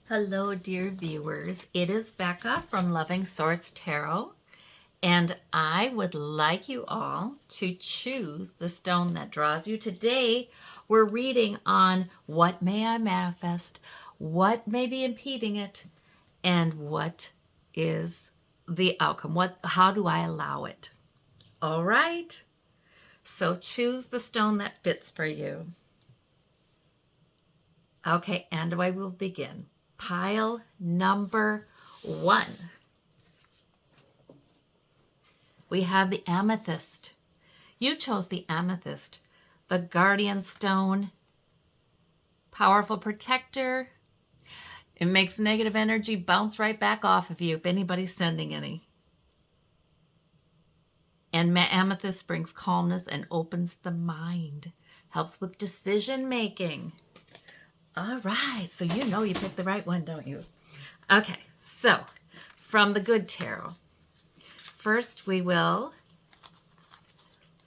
Hello, dear viewers. It is Becca from Loving Source Tarot, and I would like you all to choose the stone that draws you. Today, we're reading on what may I manifest, what may be impeding it, and what is the outcome. How do I allow it? All right. So choose the stone that fits for you. Okay, and I will begin. Pile number 1. We have the amethyst. You chose the amethyst, the guardian stone, powerful protector. It makes negative energy bounce right back off of you if anybody's sending any. And amethyst brings calmness and opens the mind, helps with decision making. All right, so you know you picked the right one, don't you? Okay, so from the good tarot, first we will,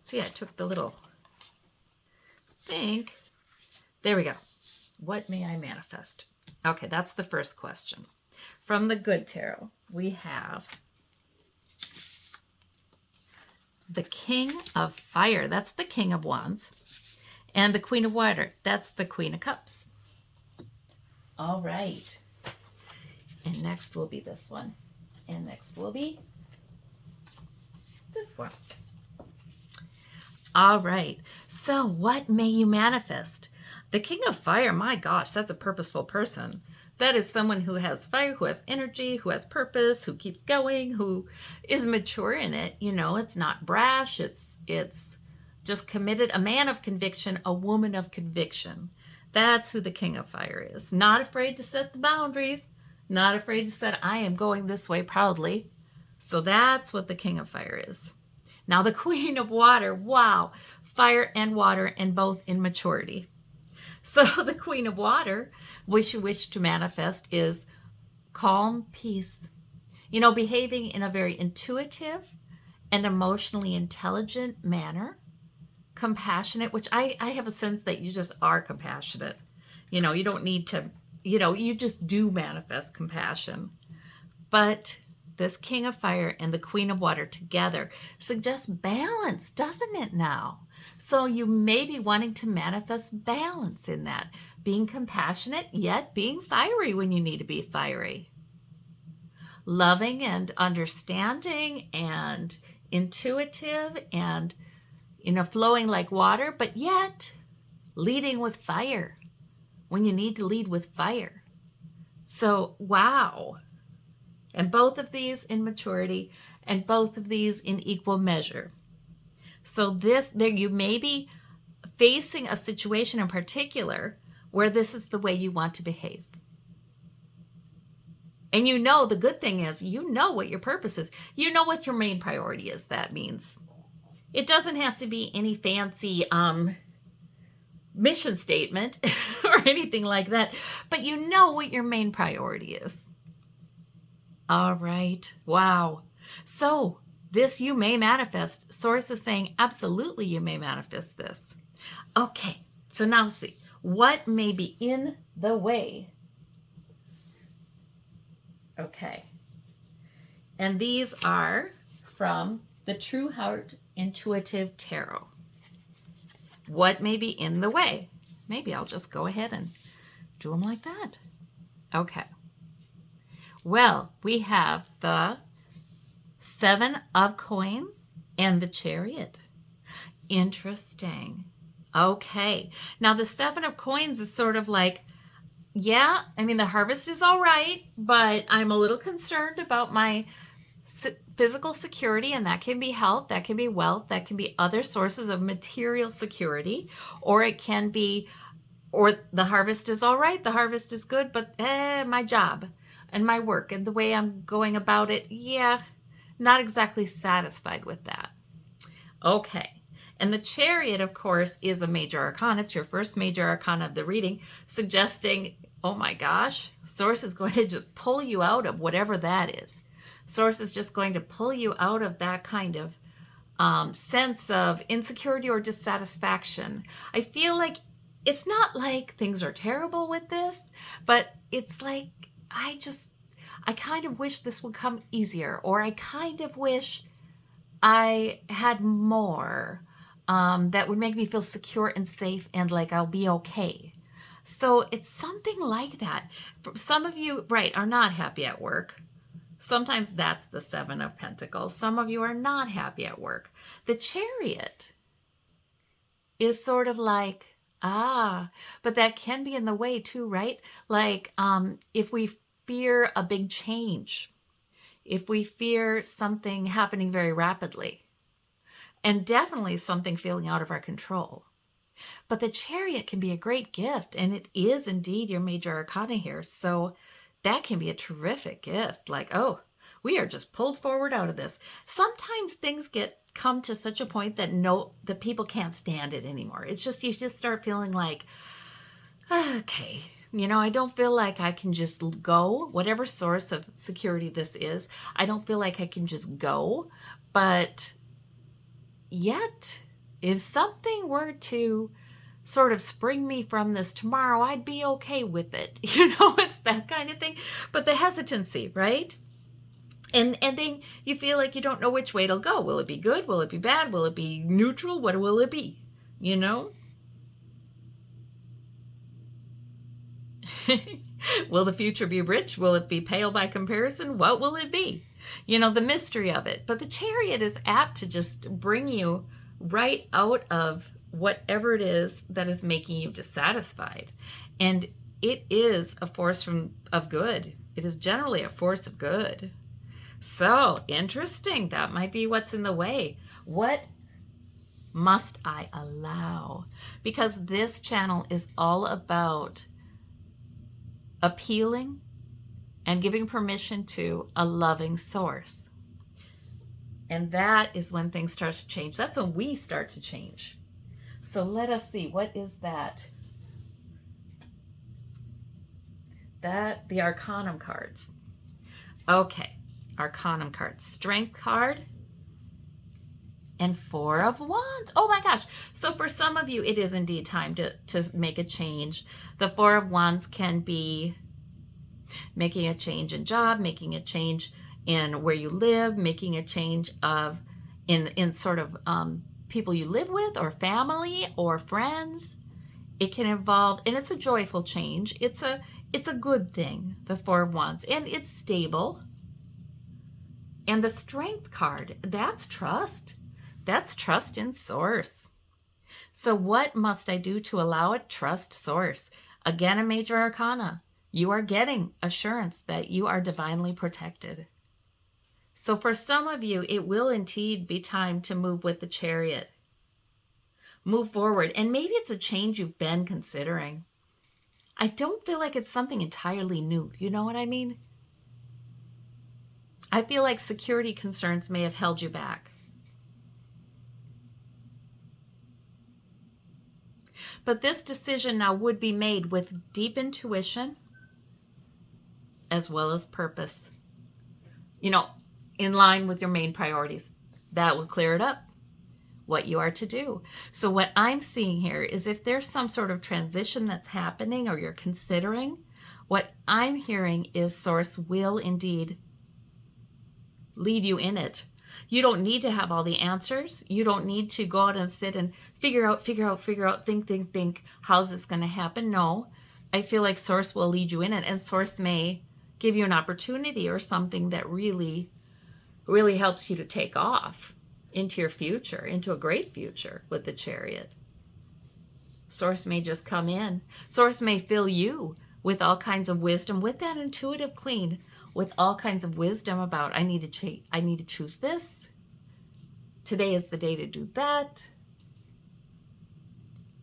see, I took the little thing. There we go. What may I manifest? Okay, that's the first question. From the good tarot, we have the King of Fire. That's the King of Wands. And the Queen of Water. That's the Queen of Cups. All right. And next will be this one. And next will be this one. All right. So what may you manifest? The King of Fire, my gosh, that's a purposeful person. That is someone who has fire, who has energy, who has purpose, who keeps going, who is mature in it. You know, it's not brash. It's just committed. A man of conviction, a woman of conviction. That's who the King of Fire is. Not afraid to set the boundaries. Not afraid to say, I am going this way proudly. So that's what the King of Fire is. Now the Queen of Water, wow. Fire and water and both in maturity. So the Queen of Water, which you wish to manifest, is calm, peace. You know, behaving in a very intuitive and emotionally intelligent manner. Compassionate, which I have a sense that you just are compassionate. You know, you don't need to, you just do manifest compassion. But this King of Fire and the Queen of Water together suggests balance, doesn't it now? So you may be wanting to manifest balance in that. Being compassionate, yet being fiery when you need to be fiery. Loving and understanding and intuitive and flowing like water, but yet leading with fire when you need to lead with fire. So, wow. And both of these in maturity and both of these in equal measure. So you may be facing a situation in particular where this is the way you want to behave. And the good thing is, what your purpose is. You know what your main priority is. That means it doesn't have to be any fancy mission statement or anything like that, but you know what your main priority is. All right. Wow. So this you may manifest. Source is saying absolutely you may manifest this. Okay. So now see, what may be in the way? Okay. And these are from the True Heart Intuitive Tarot. What may be in the way? Maybe I'll just go ahead and do them like that. Okay. Well, we have the 7 of Coins and the Chariot. Interesting. Okay. Now the 7 of Coins is sort of like, yeah, I mean, the harvest is all right, but I'm a little concerned about my physical security, and that can be health, that can be wealth, that can be other sources of material security, or it can be, or the harvest is all right, the harvest is good, but my job and my work and the way I'm going about it, yeah, not exactly satisfied with that. Okay. And the Chariot, of course, is a major arcana. It's your first major arcana of the reading, suggesting, oh my gosh, Source is going to just pull you out of whatever that is. Source is just going to pull you out of that kind of sense of insecurity or dissatisfaction. I feel like it's not like things are terrible with this, but it's like I kind of wish this would come easier, or I kind of wish I had more that would make me feel secure and safe and like I'll be okay. So it's something like that. Some of you, right, are not happy at work. Sometimes that's the Seven of Pentacles. Some of you are not happy at work. The Chariot is sort of like, but that can be in the way too, right? Like if we fear a big change, if we fear something happening very rapidly, and definitely something feeling out of our control. But the Chariot can be a great gift, and it is indeed your major arcana here. So that can be a terrific gift. Like, oh, we are just pulled forward out of this. Sometimes things come to such a point that the people can't stand it anymore. It's just, you just start feeling like, okay, I don't feel like I can just go, whatever source of security this is. I don't feel like I can just go. But yet, if something were to sort of spring me from this tomorrow, I'd be okay with it. It's that kind of thing. But the hesitancy, right? And then you feel like you don't know which way it'll go. Will it be good? Will it be bad? Will it be neutral? What will it be? Will the future be rich? Will it be pale by comparison? What will it be? The mystery of it. But the Chariot is apt to just bring you right out of whatever it is that is making you dissatisfied. And it is a force of good. It is generally a force of good. So interesting. That might be what's in the way. What must I allow? Because this channel is all about appealing and giving permission to a loving source. And that is when things start to change. That's when we start to change. So let us see, what is that? The Arcanum cards. Okay, Arcanum cards. Strength card and Four of Wands. Oh my gosh. So for some of you, it is indeed time to make a change. The Four of Wands can be making a change in job, making a change in where you live, making a change in sort of people you live with, or family, or friends. It can involve, and it's a joyful change. It's a good thing, the Four of Wands, and it's stable. And the Strength card, that's trust. That's trust in source. So what must I do to allow it? Trust source. Again, a major arcana. You are getting assurance that you are divinely protected. So for some of you, it will indeed be time to move with the Chariot. Move forward. And maybe it's a change you've been considering. I don't feel like it's something entirely new. You know what I mean? I feel like security concerns may have held you back. But this decision now would be made with deep intuition as well as purpose. In line with your main priorities. That will clear it up, what you are to do. So what I'm seeing here is if there's some sort of transition that's happening or you're considering, what I'm hearing is Source will indeed lead you in it. You don't need to have all the answers. You don't need to go out and sit and figure out, think, how's this going to happen? No, I feel like Source will lead you in it, and Source may give you an opportunity or something that really helps you to take off into your future, into a great future with the Chariot. Source may just come in. Source may fill you with all kinds of wisdom, with that intuitive queen, with all kinds of wisdom about, I need to choose this. Today is the day to do that.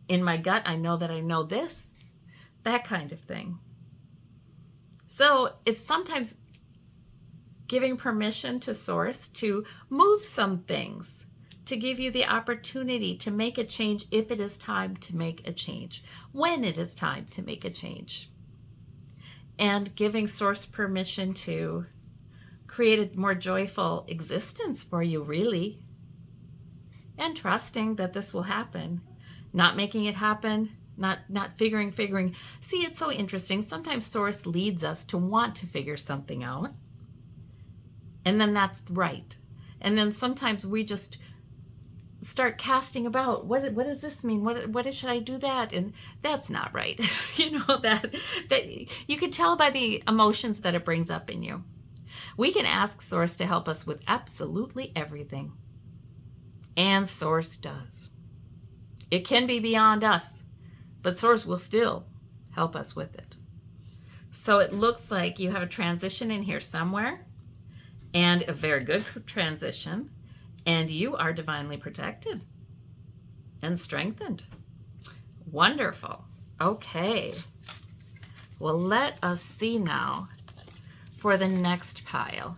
In my gut, I know that I know this. That kind of thing. So it's sometimes giving permission to Source to move some things, to give you the opportunity to make a change if it is time to make a change, when it is time to make a change. And giving Source permission to create a more joyful existence for you, really. And trusting that this will happen. Not making it happen not figuring. See, it's so interesting. Sometimes Source leads us to want to figure something out, and then that's right. And then sometimes we just start casting about, what does this mean? What should I do that? And that's not right. You know, that you can tell by the emotions that it brings up in you. We can ask Source to help us with absolutely everything. And Source does. It can be beyond us, but Source will still help us with it. So it looks like you have a transition in here somewhere, and a very good transition, and you are divinely protected and strengthened. Wonderful. Okay. Well, let us see now for the next pile.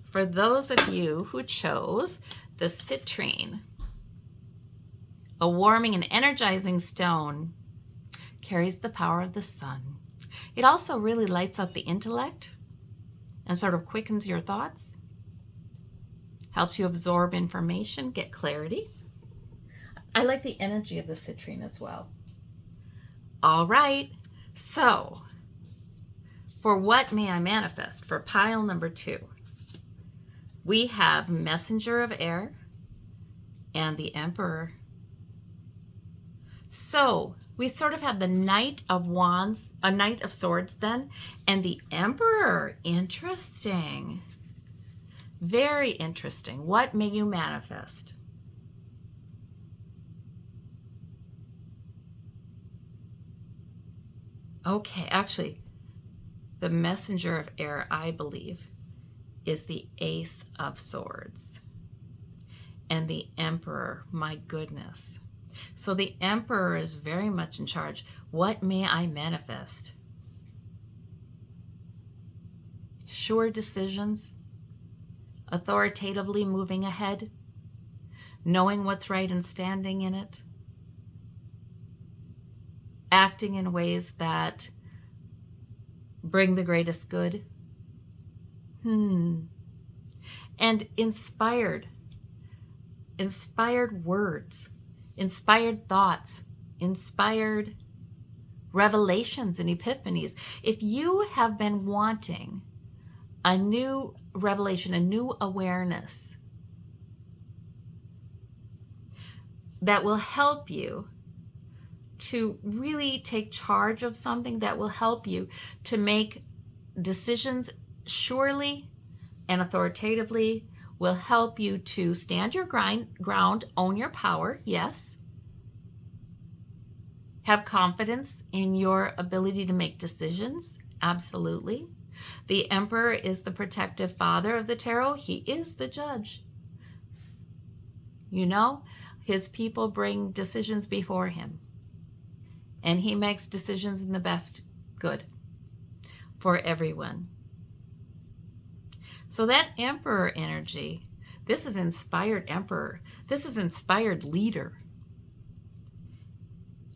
For those of you who chose the citrine, a warming and energizing stone, carries the power of the sun. It also really lights up the intellect and sort of quickens your thoughts, helps you absorb information, get clarity. I like the energy of the citrine as well. All right, so for what may I manifest for pile number 2, we have Messenger of Air and the Emperor. So we sort of have the Knight of Wands, a Knight of Swords then, and the Emperor. Interesting. Very interesting. What may you manifest? Okay, actually, the Messenger of Air, I believe, is the Ace of Swords. And the Emperor, my goodness. So the Emperor is very much in charge. What may I manifest? Sure decisions, authoritatively moving ahead, knowing what's right and standing in it, acting in ways that bring the greatest good. And inspired words, inspired thoughts, inspired revelations and epiphanies. If you have been wanting a new revelation, a new awareness that will help you to really take charge of something, that will help you to make decisions surely and authoritatively, will help you to stand your ground, own your power, yes. Have confidence in your ability to make decisions, absolutely. The Emperor is the protective father of the tarot. He is the judge. You know, his people bring decisions before him, and he makes decisions in the best good for everyone. So that Emperor energy, this is inspired Emperor. This is inspired leader.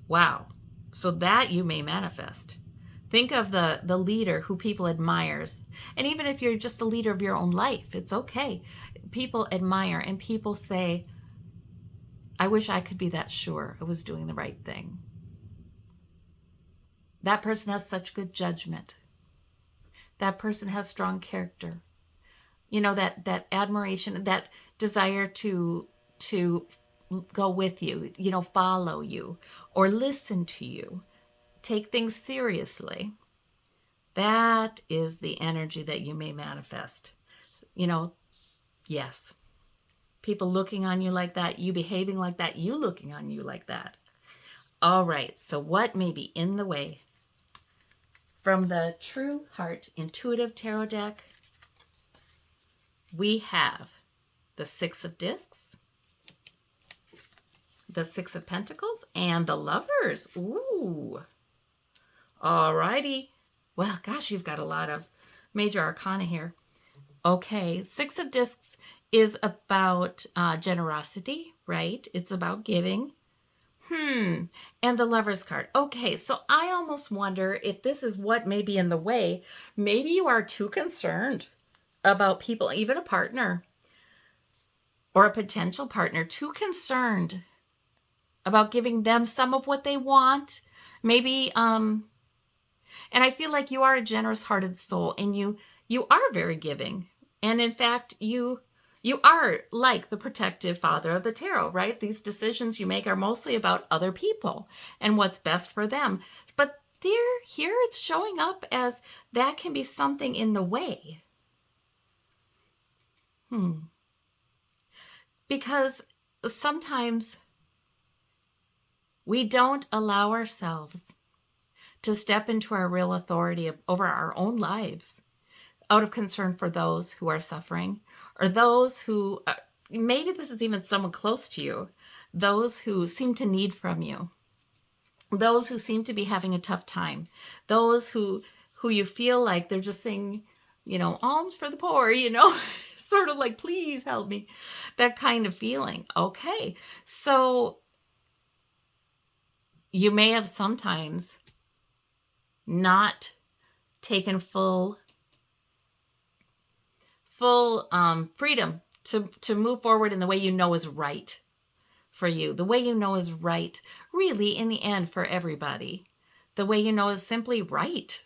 Wow. So that you may manifest. Think of the leader who people admires. And even if you're just the leader of your own life, it's okay. People admire and people say, I wish I could be that sure I was doing the right thing. That person has such good judgment. That person has strong character. You know, that admiration, that desire to go with you, you know, follow you or listen to you, take things seriously. That is the energy that you may manifest. You know, yes. People looking on you like that, you behaving like that, you looking on you like that. All right, so what may be in the way? From the True Heart Intuitive Tarot deck, we have the Six of Discs, the Six of Pentacles, and the Lovers. Ooh. All righty. Well, gosh, you've got a lot of major arcana here. Okay, Six of Discs is about generosity, right? It's about giving. And the Lover's card. Okay, so I almost wonder if this is what may be in the way. Maybe you are too concerned about people, even a partner, or a potential partner too concerned about giving them some of what they want. Maybe, and I feel like you are a generous-hearted soul, and you are very giving. And in fact, you are like the protective father of the tarot, right? These decisions you make are mostly about other people and what's best for them. But here it's showing up as that can be something in the way. Because sometimes we don't allow ourselves to step into our real authority over our own lives out of concern for those who are suffering, or those who, maybe this is even someone close to you, those who seem to need from you, those who seem to be having a tough time, those who you feel like they're just saying, alms for the poor, sort of like, please help me, that kind of feeling. Okay, so you may have sometimes not taken full freedom to move forward in the way you know is right for you, the way you know is right, really, in the end, for everybody. The way you know is simply right.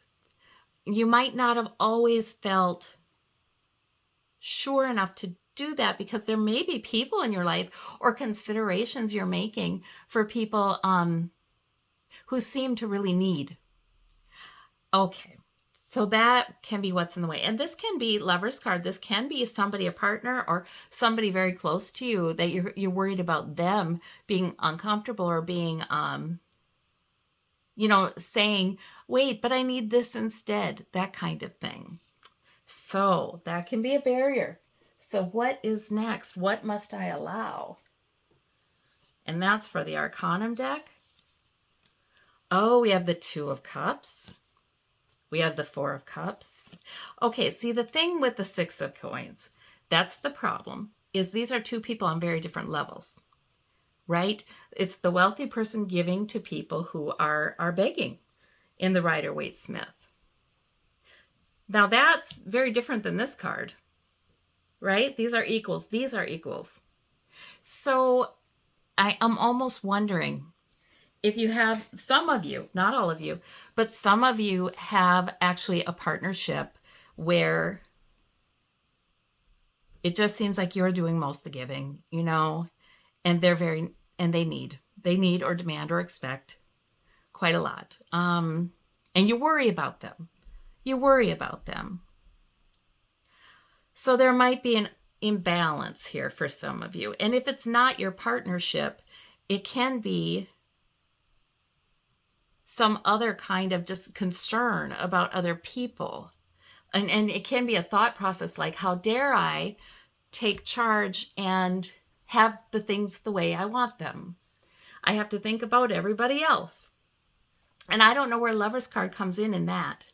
You might not have always felt sure enough to do that because there may be people in your life or considerations you're making for people who seem to really need. Okay. So that can be what's in the way. And this can be Lover's card. This can be somebody, a partner, or somebody very close to you that you're worried about them being uncomfortable or being, saying, wait, but I need this instead, that kind of thing. So that can be a barrier. So what is next? What must I allow? And that's for the Arcanum deck. Oh, we have the Two of Cups. We have the Four of Cups. Okay, see, the thing with the Six of Coins, that's the problem, is these are two people on very different levels, right? It's the wealthy person giving to people who are begging in the Rider-Waite-Smith. Now, that's very different than this card, right? These are equals. These are equals. So I am almost wondering, if you have, some of you, not all of you, but some of you have actually a partnership where it just seems like you're doing most of the giving, and they need or demand or expect quite a lot. And you worry about them. So there might be an imbalance here for some of you. And if it's not your partnership, it can be some other kind of just concern about other people. And it can be a thought process like, how dare I take charge and have the things the way I want them? I have to think about everybody else. And I don't know where Lover's card comes in that.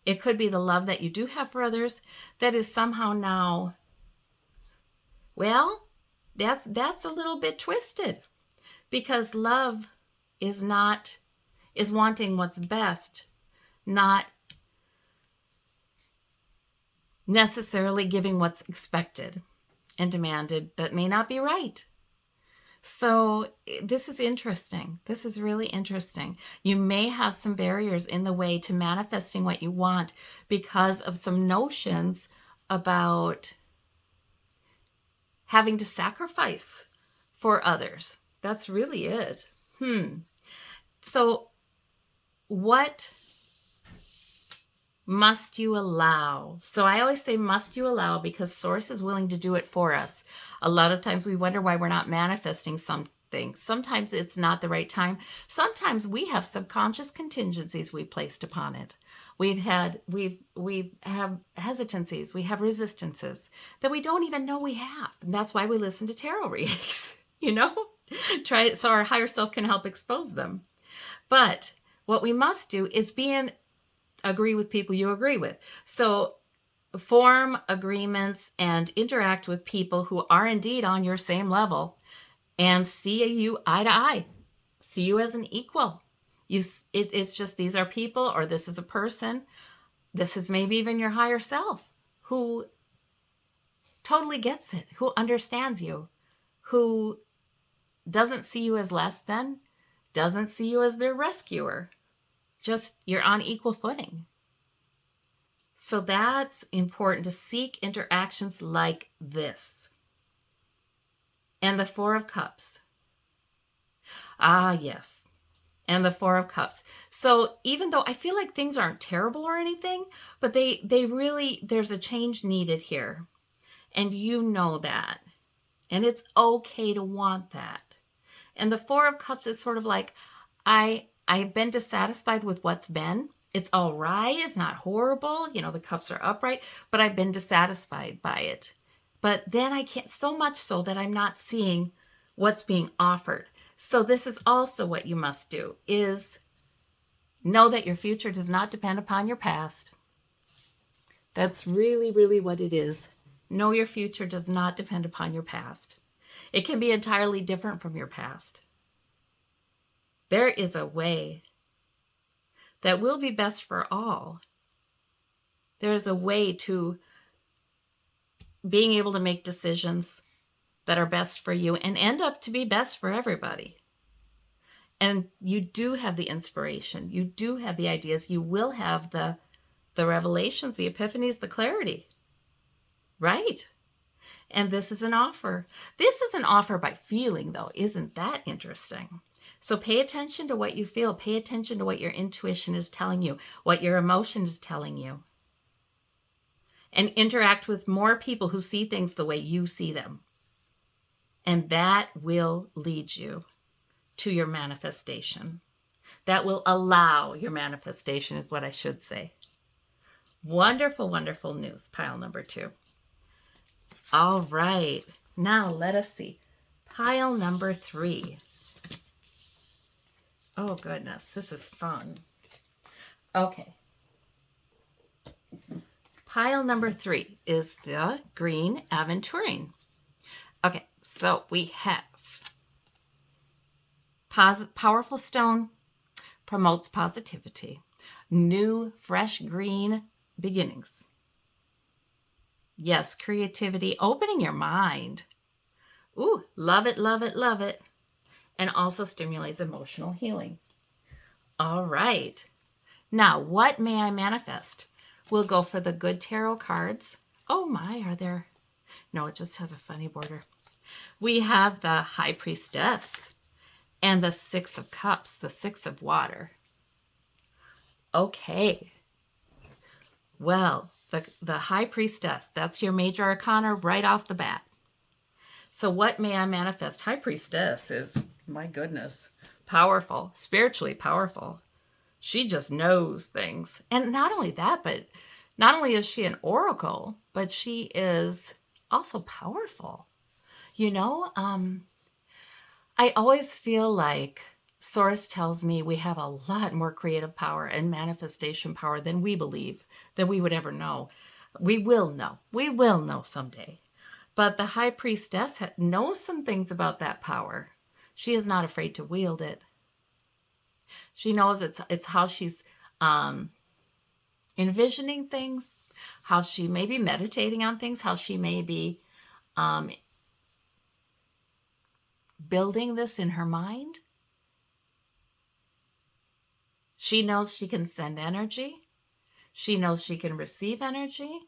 It could be the love that you do have for others that is somehow now, well, that's a little bit twisted, because love is wanting what's best, not necessarily giving what's expected and demanded that may not be right. So this is interesting. This is really interesting. You may have some barriers in the way to manifesting what you want because of some notions about having to sacrifice for others. That's really it. So what must you allow? So I always say must you allow because Source is willing to do it for us. A lot of times we wonder why we're not manifesting something. Sometimes it's not the right time. Sometimes we have subconscious contingencies we placed upon it. We have hesitancies, we have resistances that we don't even know we have. And that's why we listen to tarot readings, Try it so our higher self can help expose them. But what we must do is agree with people you agree with. So form agreements and interact with people who are indeed on your same level and see you eye to eye, see you as an equal. It's just, these are people, or this is a person, this is maybe even your higher self who totally gets it, who understands you, who doesn't see you as less than, doesn't see you as their rescuer. Just you're on equal footing. So that's important, to seek interactions like this. And the Four of Cups. Ah, yes. And the Four of Cups. So even though I feel like things aren't terrible or anything, but they really, there's a change needed here. And you know that. And it's okay to want that. And the Four of Cups is sort of like, I've been dissatisfied with what's been. It's all right. It's not horrible. You know, the cups are upright, but I've been dissatisfied by it. But then I can't, so much so that I'm not seeing what's being offered. So this is also what you must do, is know that your future does not depend upon your past. That's really, really what it is. Know your future does not depend upon your past. It can be entirely different from your past. There is a way that will be best for all. There is a way to being able to make decisions that are best for you and end up to be best for everybody. And you do have the inspiration. You do have the ideas. You will have the revelations, the epiphanies, the clarity. Right? And this is an offer. This is an offer by feeling, though. Isn't that interesting? So pay attention to what you feel. Pay attention to what your intuition is telling you, what your emotion is telling you. And interact with more people who see things the way you see them. And that will lead you to your manifestation. That will allow your manifestation, is what I should say. Wonderful, wonderful news, pile number 2. All right. Now let us see. Pile number 3. Oh, goodness. This is fun. Okay. Pile number 3 is the green Aventurine. Okay, so we have powerful stone, promotes positivity, new, fresh green beginnings. Yes, creativity, opening your mind. Ooh, love it, love it, love it. And also stimulates emotional healing. All right. Now, what may I manifest? We'll go for the good tarot cards. Oh my, are there? No, it just has a funny border. We have the High Priestess and the Six of Cups, the Six of Water. Okay. Well, the High Priestess, that's your major arcana right off the bat. So what may I manifest? High Priestess is, my goodness, powerful, spiritually powerful. She just knows things. And not only that, but not only is she an oracle, but she is also powerful. You know, I always feel like Source tells me we have a lot more creative power and manifestation power than we believe, than we would ever know. We will know. We will know someday. But the High Priestess knows some things about that power. She is not afraid to wield it. She knows it's how she's envisioning things, how she may be meditating on things, how she may be building this in her mind. She knows she can send energy. She knows she can receive energy.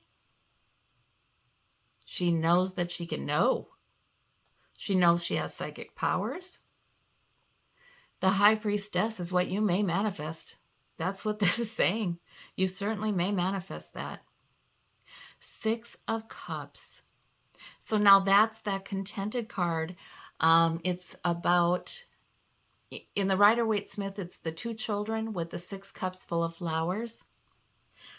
She knows that she can know. She knows she has psychic powers. The High Priestess is what you may manifest. That's what this is saying. You certainly may manifest that. Six of Cups. So now that's that contented card. It's about, in the Rider-Waite-Smith, it's the 2 children with the 6 cups full of flowers.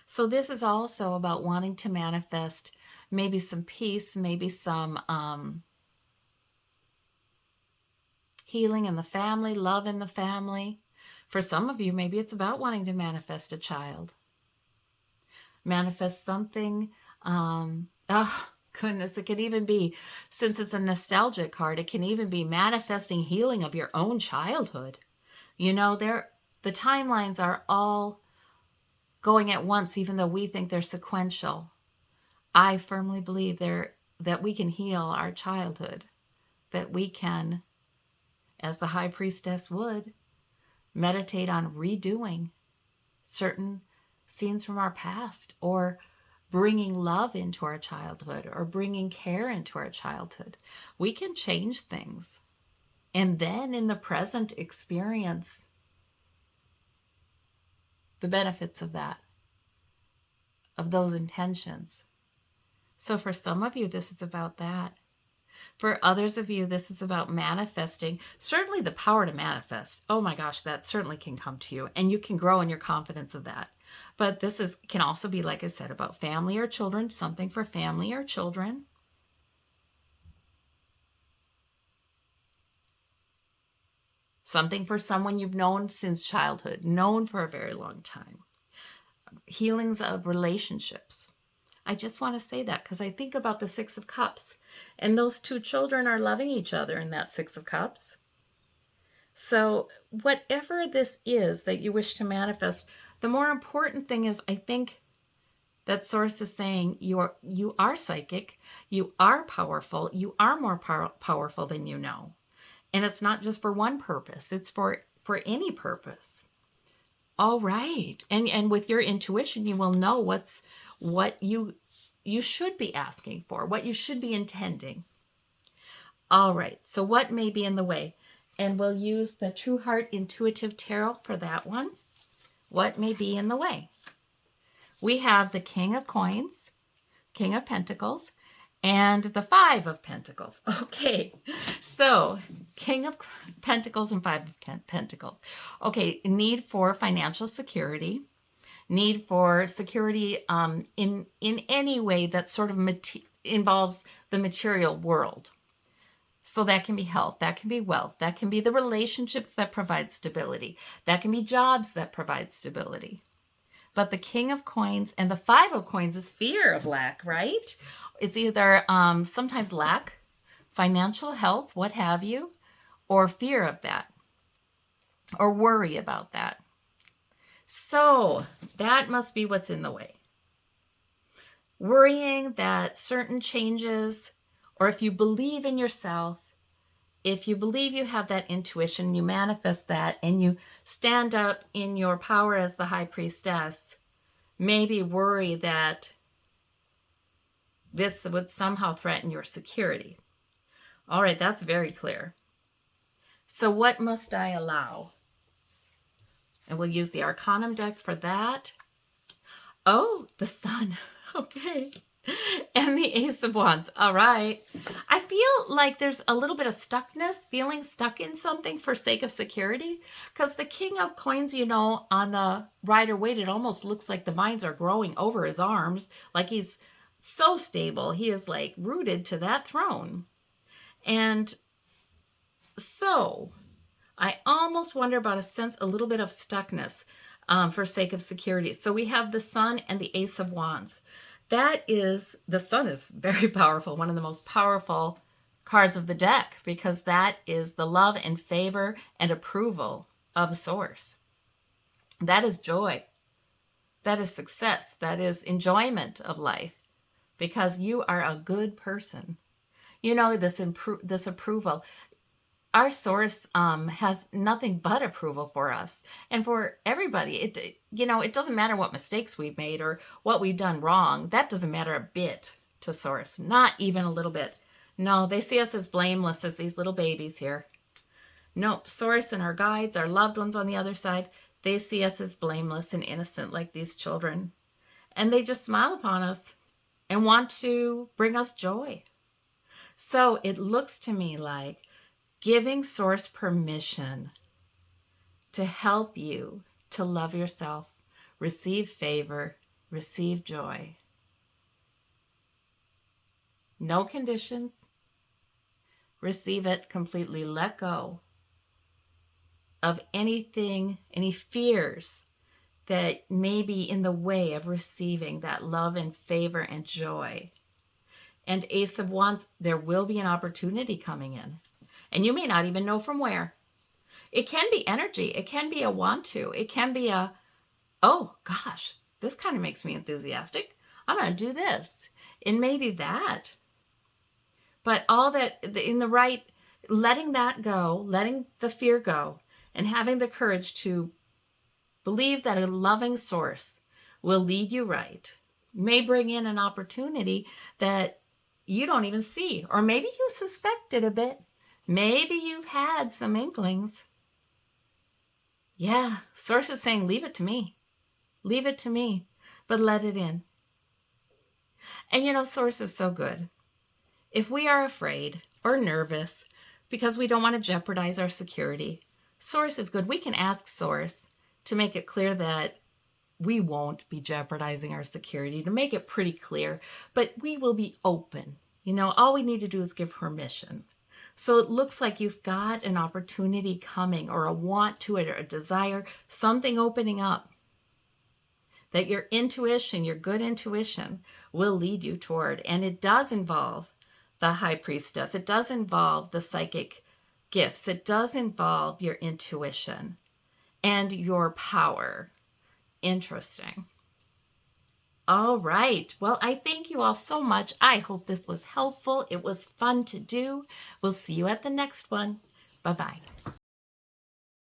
So this is also about wanting to manifest maybe some peace, maybe some healing in the family, love in the family. For some of you, maybe it's about wanting to manifest a child. Manifest something. Oh, goodness, it can even be, since it's a nostalgic card, it can even be manifesting healing of your own childhood. You know, the timelines are all going at once, even though we think they're sequential. I firmly believe they're that we can heal our childhood, that we can, as the high priestess would, meditate on redoing certain scenes from our past, or bringing love into our childhood, or bringing care into our childhood. We can change things. And then in the present, experience the benefits of that, of those intentions. So for some of you, this is about that. For others of you, this is about manifesting. Certainly the power to manifest. Oh my gosh, that certainly can come to you, and you can grow in your confidence of that. But this can also be, like I said, about family or children, something for family or children. Something for someone you've known since childhood, known for a very long time. Healings of relationships. I just want to say that because I think about the Six of Cups, and those two children are loving each other in that Six of Cups. So whatever this is that you wish to manifest, the more important thing is, I think, that Source is saying you are psychic, you are powerful, you are more powerful than you know. And it's not just for one purpose, it's for any purpose. All right. And with your intuition, you will know what you should be asking for, what you should be intending. All right. So what may be in the way? And we'll use the True Heart Intuitive Tarot for that one. What may be in the way? We have the King of Coins, King of Pentacles, and the Five of Pentacles. Okay, so King of Pentacles and Five of Pentacles. Okay, need for financial security, need for security in any way that sort of involves the material world. So that can be health, that can be wealth, that can be the relationships that provide stability, that can be jobs that provide stability. But the King of Coins and the Five of Coins is fear of lack, right? It's either sometimes lack, financial health, what have you, or fear of that, or worry about that. So that must be what's in the way. Worrying that certain changes, or if you believe in yourself, if you believe you have that intuition, you manifest that, and you stand up in your power as the High Priestess, maybe worry that this would somehow threaten your security. All right, that's very clear. So what must I allow? And we'll use the Arcanum deck for that. Oh, the Sun. Okay. And the Ace of Wands. All right. I feel like there's a little bit of stuckness, feeling stuck in something for sake of security. Because the King of Coins, you know, on the Rider-Waite, it almost looks like the vines are growing over his arms. Like he's so stable. He is like rooted to that throne. And so I almost wonder about a little bit of stuckness for sake of security. So we have the Sun and the Ace of Wands. The Sun is very powerful, one of the most powerful cards of the deck, because that is the love and favor and approval of Source. That is joy. That is success. That is enjoyment of life, because you are a good person. You know, this approval. Our Source has nothing but approval for us and for everybody. It doesn't matter what mistakes we've made or what we've done wrong. That doesn't matter a bit to Source, not even a little bit. No, they see us as blameless as these little babies here. Nope, Source and our guides, our loved ones on the other side, they see us as blameless and innocent like these children. And they just smile upon us and want to bring us joy. So it looks to me like giving Source permission to help you to love yourself, receive favor, receive joy. No conditions. Receive it completely. Let go of anything, any fears that may be in the way of receiving that love and favor and joy. And Ace of Wands, there will be an opportunity coming in. And you may not even know from where. It can be energy. It can be a want to. It can be a, oh gosh, this kind of makes me enthusiastic. I'm going to do this. It may be that. But all that in the right, letting that go, letting the fear go, and having the courage to believe that a loving source will lead you right, may bring in an opportunity that you don't even see, or maybe you suspect it a bit. Maybe you've had some inklings. Yeah, source is saying, leave it to me. Leave it to me, but let it in. And you know, source is so good. If we are afraid or nervous because we don't want to jeopardize our security, source is good. We can ask source to make it clear that we won't be jeopardizing our security, to make it pretty clear, but we will be open. You know, all we need to do is give permission. So it looks like you've got an opportunity coming, or a want to it, or a desire, something opening up that your intuition, your good intuition, will lead you toward. And it does involve the high priestess. It does involve the psychic gifts. It does involve your intuition and your power. Interesting. All right. Well, I thank you all so much. I hope this was helpful. It was fun to do. We'll see you at the next one. Bye-bye.